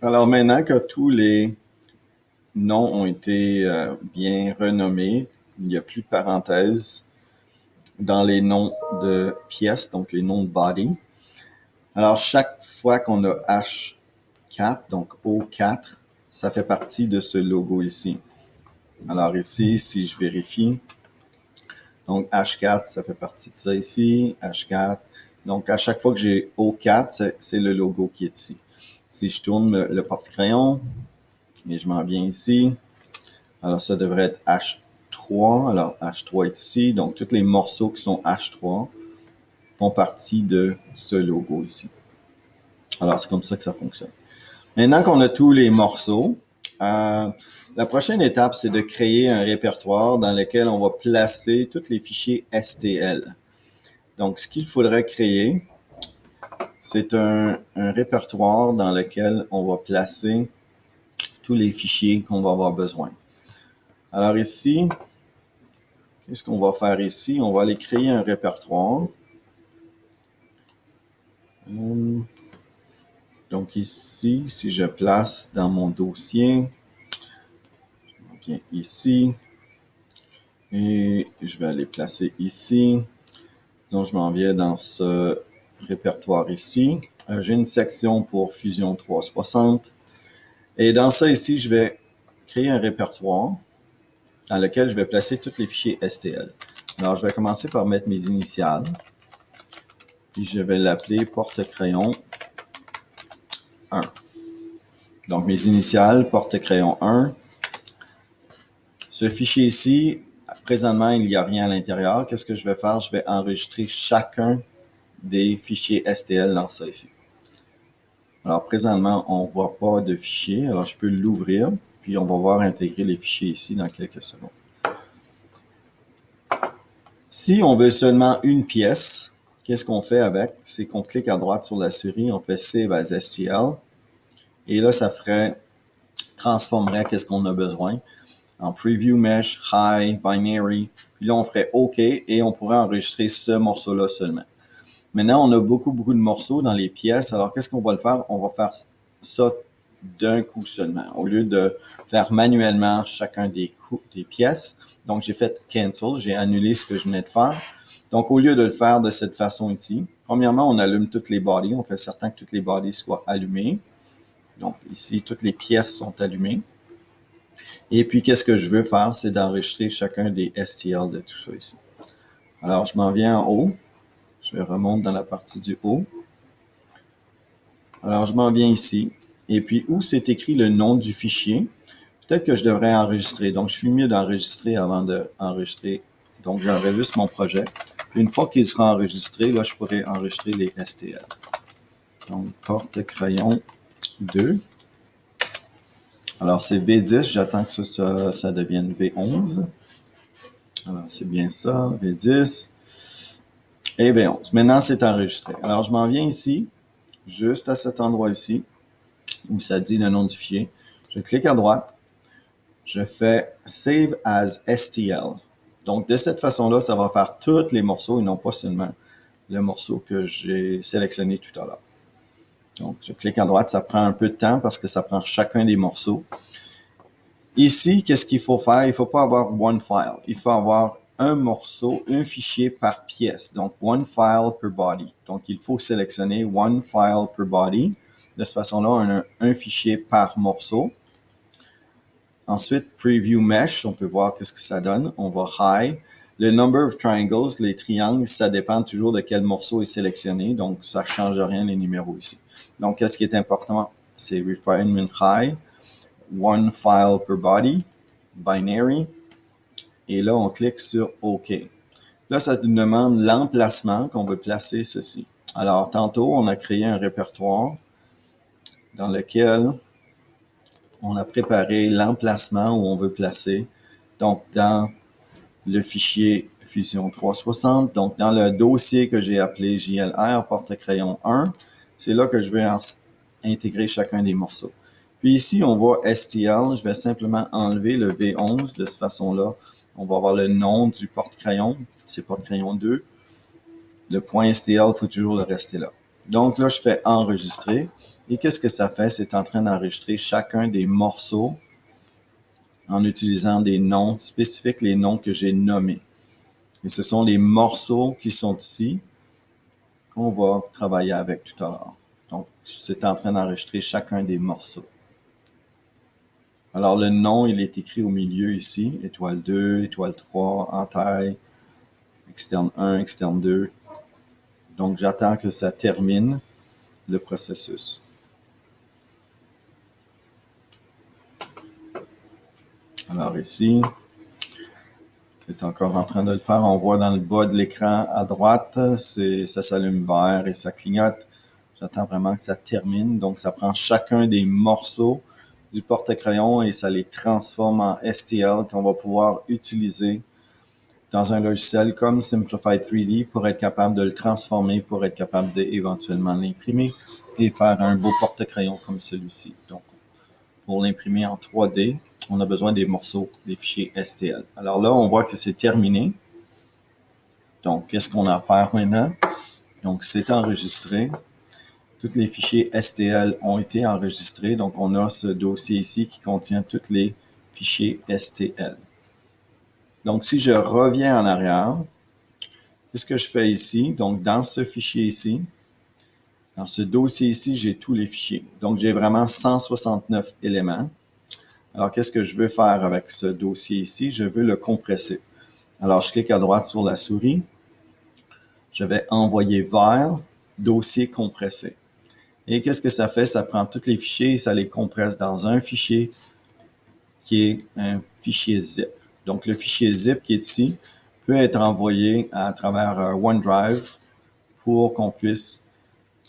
Alors maintenant que tous les noms ont été bien renommés, il n'y a plus de parenthèses dans les noms de pièces, donc les noms de body. Alors chaque fois qu'on a H4, donc O4, ça fait partie de ce logo ici. Alors ici, si je vérifie, donc H4, ça fait partie de ça ici, H4. Donc à chaque fois que j'ai O4, c'est le logo qui est ici. Si je tourne le porte-crayon, et je m'en viens ici, alors ça devrait être H3. Alors H3 est ici, donc tous les morceaux qui sont H3 font partie de ce logo ici. Alors c'est comme ça que ça fonctionne. Maintenant qu'on a tous les morceaux, la prochaine étape, c'est de créer un répertoire dans lequel on va placer tous les fichiers STL. Donc, ce qu'il faudrait créer, c'est un répertoire dans lequel on va placer tous les fichiers qu'on va avoir besoin. Alors ici, qu'est-ce qu'on va faire ici? On va aller créer un répertoire. Donc ici, si je place dans mon dossier, je viens ici, et je vais aller placer ici. Donc, je m'en viens dans ce répertoire ici. J'ai une section pour Fusion 360. Et dans ça ici, je vais créer un répertoire dans lequel je vais placer tous les fichiers STL. Alors, je vais commencer par mettre mes initiales. Puis, je vais l'appeler porte-crayon 1. Donc, mes initiales, porte-crayon 1. Ce fichier ici, présentement, il n'y a rien à l'intérieur. Qu'est-ce que je vais faire? Je vais enregistrer chacun des fichiers STL dans ça ici. Alors, présentement, on ne voit pas de fichier. Alors, je peux l'ouvrir, puis on va voir intégrer les fichiers ici dans quelques secondes. Si on veut seulement une pièce, qu'est-ce qu'on fait avec? C'est qu'on clique à droite sur la souris, on fait Save as STL. Et là, ça transformerait qu'est-ce qu'on a besoin en Preview Mesh, High, Binary. Puis là, on ferait OK et on pourrait enregistrer ce morceau-là seulement. Maintenant, on a beaucoup de morceaux dans les pièces. Alors, qu'est-ce qu'on va le faire? On va faire ça d'un coup seulement, au lieu de faire manuellement chacun des pièces. Donc, j'ai fait Cancel, j'ai annulé ce que je venais de faire. Donc, au lieu de le faire de cette façon ici, premièrement, on allume toutes les bodies. On fait certain que toutes les bodies soient allumées. Donc, ici, toutes les pièces sont allumées. Et puis, qu'est-ce que je veux faire? C'est d'enregistrer chacun des STL de tout ça ici. Alors, je m'en viens en haut. Je remonte dans la partie du haut. Alors, je m'en viens ici. Et puis, où c'est écrit le nom du fichier, peut-être que je devrais enregistrer. Donc, je suis mieux d'enregistrer avant d'enregistrer. Donc, j'enregistre mon projet. Puis, une fois qu'il sera enregistré, là, je pourrai enregistrer les STL. Donc, porte-crayon 2. Alors, c'est V10. J'attends que ça devienne V11. Alors, c'est bien ça, V10 et V11. Maintenant, c'est enregistré. Alors, je m'en viens ici, juste à cet endroit ici, où ça dit le nom du fichier. Je clique à droite. Je fais Save as STL. Donc, de cette façon-là, ça va faire tous les morceaux et non pas seulement le morceau que j'ai sélectionné tout à l'heure. Donc, je clique à droite. Ça prend un peu de temps parce que ça prend chacun des morceaux. Ici, qu'est-ce qu'il faut faire? Il ne faut pas avoir one file. Il faut avoir un morceau, un fichier par pièce. Donc, one file per body. Donc, il faut sélectionner one file per body. De cette façon-là, on a un fichier par morceau. Ensuite, Preview Mesh, on peut voir qu'est-ce que ça donne. On va High. Le number of triangles, les triangles, ça dépend toujours de quel morceau est sélectionné. Donc, ça ne change rien les numéros ici. Donc, qu'est-ce qui est important? C'est Refinement High. One file per body, binary, et là, on clique sur OK. Là, ça nous demande l'emplacement qu'on veut placer ceci. Alors, tantôt, on a créé un répertoire dans lequel on a préparé l'emplacement où on veut placer. Donc, dans le fichier Fusion 360, donc dans le dossier que j'ai appelé JLR porte-crayon 1, c'est là que je vais intégrer chacun des morceaux. Puis ici, on voit STL. Je vais simplement enlever le V11 de cette façon-là. On va avoir le nom du porte-crayon. C'est porte-crayon 2. Le point STL, il faut toujours le rester là. Donc là, je fais enregistrer. Et qu'est-ce que ça fait? C'est en train d'enregistrer chacun des morceaux en utilisant des noms spécifiques, les noms que j'ai nommés. Et ce sont les morceaux qui sont ici qu'on va travailler avec tout à l'heure. Donc, c'est en train d'enregistrer chacun des morceaux. Alors, le nom, il est écrit au milieu ici, étoile 2, étoile 3, entaille, externe 1, externe 2. Donc, j'attends que ça termine le processus. Alors ici, c'est encore en train de le faire. On voit dans le bas de l'écran à droite, ça s'allume vert et ça clignote. J'attends vraiment que ça termine. Donc, ça prend chacun des morceaux du porte-crayon et ça les transforme en STL qu'on va pouvoir utiliser dans un logiciel comme Simplify 3D pour être capable de le transformer, pour être capable d'éventuellement l'imprimer et faire un beau porte-crayon comme celui-ci. Donc, pour l'imprimer en 3D, on a besoin des morceaux, des fichiers STL. Alors là, on voit que c'est terminé. Donc, qu'est-ce qu'on a à faire maintenant? Donc, c'est enregistré. Tous les fichiers STL ont été enregistrés. Donc, on a ce dossier ici qui contient tous les fichiers STL. Donc, si je reviens en arrière, qu'est-ce que je fais ici? Donc, dans ce fichier ici, dans ce dossier ici, j'ai tous les fichiers. Donc, j'ai vraiment 169 éléments. Alors, qu'est-ce que je veux faire avec ce dossier ici? Je veux le compresser. Alors, je clique à droite sur la souris. Je vais envoyer vers dossier compressé. Et qu'est-ce que ça fait? Ça prend tous les fichiers et ça les compresse dans un fichier qui est un fichier zip. Donc, le fichier zip qui est ici peut être envoyé à travers OneDrive pour qu'on puisse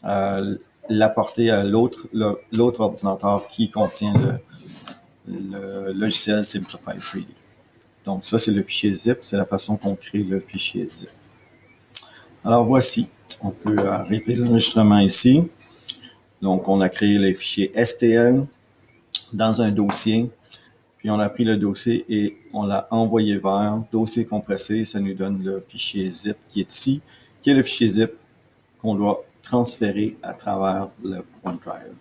l'apporter à l'autre ordinateur qui contient le logiciel Simplify 3D. Donc, ça, c'est le fichier zip. C'est la façon qu'on crée le fichier zip. Alors, voici. On peut arrêter l'enregistrement ici. Donc, on a créé les fichiers STL dans un dossier. Puis, on a pris le dossier et on l'a envoyé vers dossier compressé. Ça nous donne le fichier zip qui est ici, qui est le fichier zip qu'on doit transférer à travers le OneDrive.